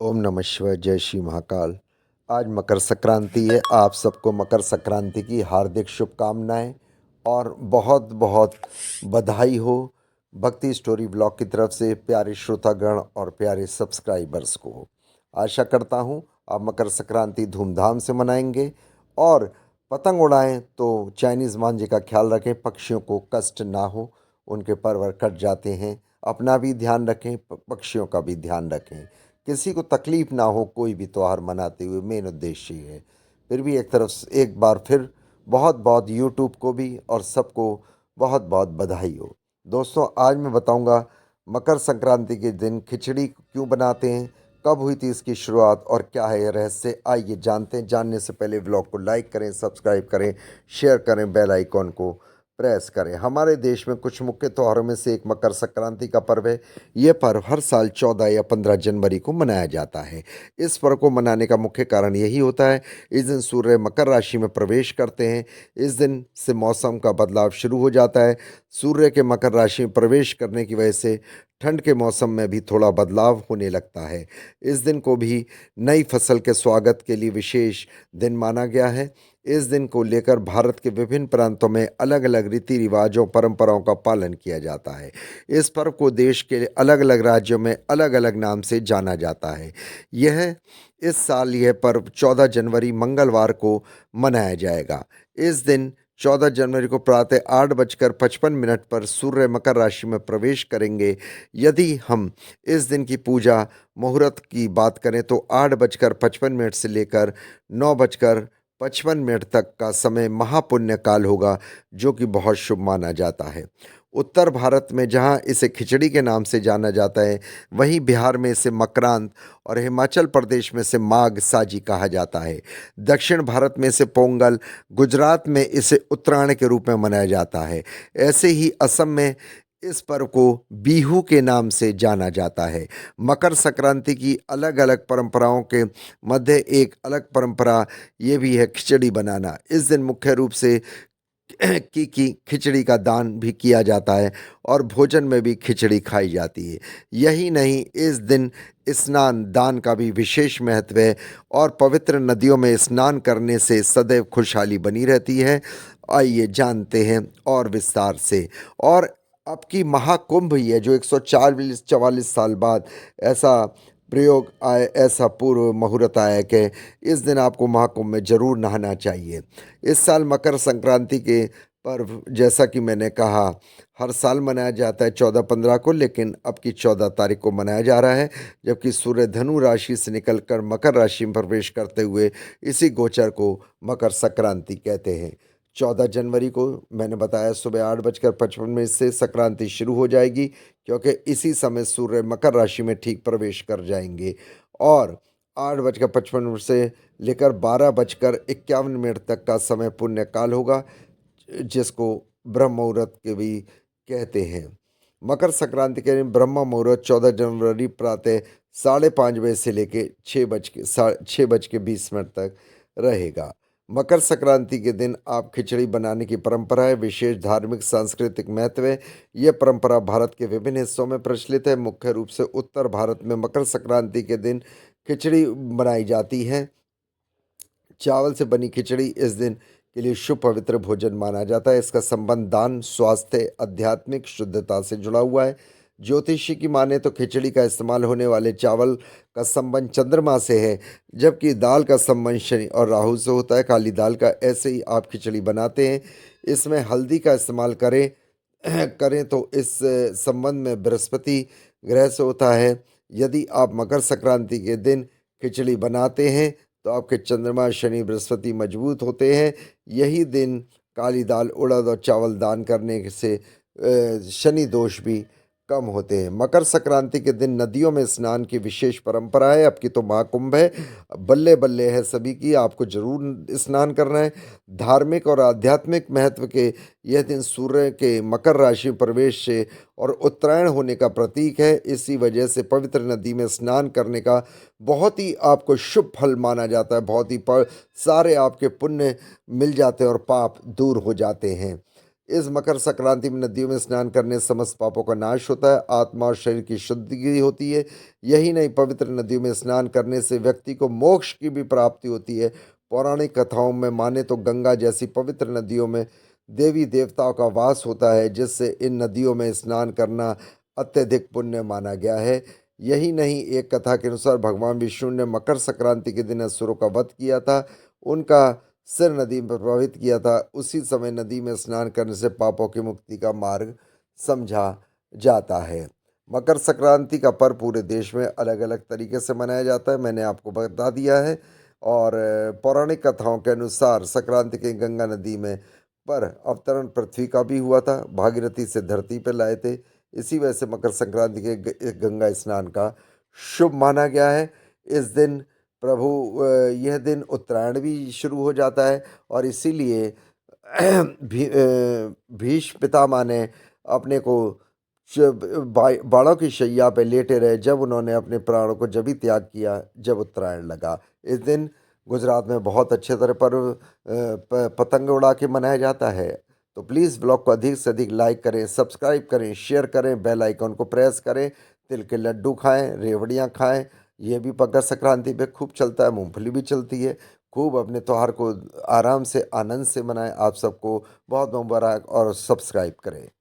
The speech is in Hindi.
ओम नमः शिवाय। जय श्री महाकाल। आज मकर संक्रांति है। आप सबको मकर संक्रांति की हार्दिक शुभकामनाएं और बहुत बहुत बधाई हो। भक्ति स्टोरी ब्लॉग की तरफ से प्यारे श्रोतागण और प्यारे सब्सक्राइबर्स को आशा करता हूं आप मकर संक्रांति धूमधाम से मनाएंगे और पतंग उड़ाएं तो चाइनीज़ मांझे का ख्याल रखें, पक्षियों को कष्ट ना हो, उनके परवर कट जाते हैं। अपना भी ध्यान रखें, पक्षियों का भी ध्यान रखें, किसी को तकलीफ ना हो कोई भी त्यौहार मनाते हुए, मेन उद्देश्य ये है। फिर भी एक तरफ से एक बार फिर बहुत बहुत यूट्यूब को भी और सबको बहुत बहुत बधाई हो। दोस्तों, आज मैं बताऊंगा मकर संक्रांति के दिन खिचड़ी क्यों बनाते हैं, कब हुई थी इसकी शुरुआत और क्या है ये रहस्य। आइए जानते हैं। जानने से पहले व्लॉग को लाइक करें, सब्सक्राइब करें, शेयर करें, बेल आइकॉन को प्रेस करें। हमारे देश में कुछ मुख्य त्योहारों में से एक मकर संक्रांति का पर्व है। ये पर्व हर साल 14 या 15 जनवरी को मनाया जाता है। इस पर्व को मनाने का मुख्य कारण यही होता है, इस दिन सूर्य मकर राशि में प्रवेश करते हैं। इस दिन से मौसम का बदलाव शुरू हो जाता है। सूर्य के मकर राशि में प्रवेश करने की वजह से ठंड के मौसम में भी थोड़ा बदलाव होने लगता है। इस दिन को भी नई फसल के स्वागत के लिए विशेष दिन माना गया है। इस दिन को लेकर भारत के विभिन्न प्रांतों में अलग अलग रीति रिवाजों परंपराओं का पालन किया जाता है। इस पर्व को देश के अलग अलग राज्यों में अलग अलग नाम से जाना जाता है। यह इस साल यह पर्व 14 जनवरी मंगलवार को मनाया जाएगा। इस दिन 14 जनवरी को प्रातः 8:55 पर सूर्य मकर राशि में प्रवेश करेंगे। यदि हम इस दिन की पूजा मुहूर्त की बात करें तो 8:55 से लेकर 9:55 तक का समय महापुण्य काल होगा, जो कि बहुत शुभ माना जाता है। उत्तर भारत में जहां इसे खिचड़ी के नाम से जाना जाता है, वहीं बिहार में इसे मकरांत और हिमाचल प्रदेश में इसे माघ साजी कहा जाता है। दक्षिण भारत में इसे पोंगल, गुजरात में इसे उत्तरायण के रूप में मनाया जाता है। ऐसे ही असम में इस पर्व को बिहू के नाम से जाना जाता है। मकर संक्रांति की अलग अलग परंपराओं के मध्य एक अलग परंपरा ये भी है खिचड़ी बनाना। इस दिन मुख्य रूप से की खिचड़ी का दान भी किया जाता है और भोजन में भी खिचड़ी खाई जाती है। यही नहीं, इस दिन स्नान दान का भी विशेष महत्व है और पवित्र नदियों में स्नान करने से सदैव खुशहाली बनी रहती है। आइए जानते हैं और विस्तार से। और अब की महाकुंभ ही है जो 144 साल बाद ऐसा प्रयोग आए, ऐसा पूर्व मुहूर्त आया कि इस दिन आपको महाकुंभ में जरूर नहाना चाहिए। इस साल मकर संक्रांति के पर्व, जैसा कि मैंने कहा, हर साल मनाया जाता है 14-15 को, लेकिन अब की 14 तारीख को मनाया जा रहा है, जबकि सूर्य धनु राशि से निकलकर मकर राशि में प्रवेश करते हुए इसी गोचर को मकर संक्रांति कहते हैं। 14 जनवरी को मैंने बताया सुबह 8:55 से संक्रांति शुरू हो जाएगी, क्योंकि इसी समय सूर्य मकर राशि में ठीक प्रवेश कर जाएंगे और 8:55 से लेकर 12:51 तक का समय पुण्य काल होगा, जिसको ब्रह्म मुहूर्त के भी कहते हैं। मकर संक्रांति के दिन ब्रह्म मुहूर्त 14 जनवरी प्रातः 5:30 से लेकर 6:20 तक रहेगा। मकर संक्रांति के दिन आप खिचड़ी बनाने की परंपरा है, विशेष धार्मिक सांस्कृतिक महत्व है। यह परंपरा भारत के विभिन्न हिस्सों में प्रचलित है। मुख्य रूप से उत्तर भारत में मकर संक्रांति के दिन खिचड़ी बनाई जाती है। चावल से बनी खिचड़ी इस दिन के लिए शुभ पवित्र भोजन माना जाता है। इसका संबंध दान, स्वास्थ्य, आध्यात्मिक शुद्धता से जुड़ा हुआ है। ज्योतिषी की माने तो खिचड़ी का इस्तेमाल होने वाले चावल का संबंध चंद्रमा से है, जबकि दाल का संबंध शनि और राहु से होता है। काली दाल का ऐसे ही आप खिचड़ी बनाते हैं, इसमें हल्दी का इस्तेमाल करें करें तो इस संबंध में बृहस्पति ग्रह से होता है। यदि आप मकर संक्रांति के दिन खिचड़ी बनाते हैं तो आपके चंद्रमा, शनि, बृहस्पति मजबूत होते हैं। यही दिन काली दाल, उड़द और चावल दान करने से शनि दोष भी कम होते हैं। मकर संक्रांति के दिन नदियों में स्नान की विशेष परंपरा है। अब की तो महाकुंभ है, बल्ले बल्ले है सभी की, आपको जरूर स्नान करना है। धार्मिक और आध्यात्मिक महत्व के यह दिन सूर्य के मकर राशि में प्रवेश से और उत्तरायण होने का प्रतीक है। इसी वजह से पवित्र नदी में स्नान करने का बहुत ही आपको शुभ फल माना जाता है। बहुत ही सारे आपके पुण्य मिल जाते हैं और पाप दूर हो जाते हैं। इस मकर संक्रांति में नदियों में स्नान करने से समस्त पापों का नाश होता है, आत्मा और शरीर की शुद्धि होती है। यही नहीं, पवित्र नदियों में स्नान करने से व्यक्ति को मोक्ष की भी प्राप्ति होती है। पौराणिक कथाओं में माने तो गंगा जैसी पवित्र नदियों में देवी देवताओं का वास होता है, जिससे इन नदियों में स्नान करना अत्यधिक पुण्य माना गया है। यही नहीं, एक कथा के अनुसार भगवान विष्णु ने मकर संक्रांति के दिन असुरों का वध किया था, उनका सिर नदी में प्रवाहित किया था। उसी समय नदी में स्नान करने से पापों की मुक्ति का मार्ग समझा जाता है। मकर संक्रांति का पर्व पूरे देश में अलग अलग तरीके से मनाया जाता है, मैंने आपको बता दिया है। और पौराणिक कथाओं के अनुसार संक्रांति के गंगा नदी में पर अवतरण पृथ्वी का भी हुआ था, भागीरथी से धरती पर लाए थे। इसी वजह से मकर संक्रांति के गंगा स्नान का शुभ माना गया है। इस दिन यह दिन उत्तरायण भी शुरू हो जाता है, और इसीलिए भीष्म पितामह ने अपने को बाणों की शैया पे लेटे रहे जब उन्होंने अपने प्राणों को जब ही त्याग किया जब उत्तरायण लगा। इस दिन गुजरात में बहुत अच्छे तरह पर्व पतंग उड़ा के मनाया जाता है। तो प्लीज़ ब्लॉग को अधिक से अधिक लाइक करें, सब्सक्राइब करें, शेयर करें, बेल आइकन को प्रेस करें। तिल के लड्डू खाएं, रेवड़ियाँ खाएं, ये भी मकर संक्रांति पे खूब चलता है, मूंगफली भी चलती है। खूब अपने त्यौहार को आराम से आनंद से मनाएं। आप सबको बहुत मुबारक, और सब्सक्राइब करें।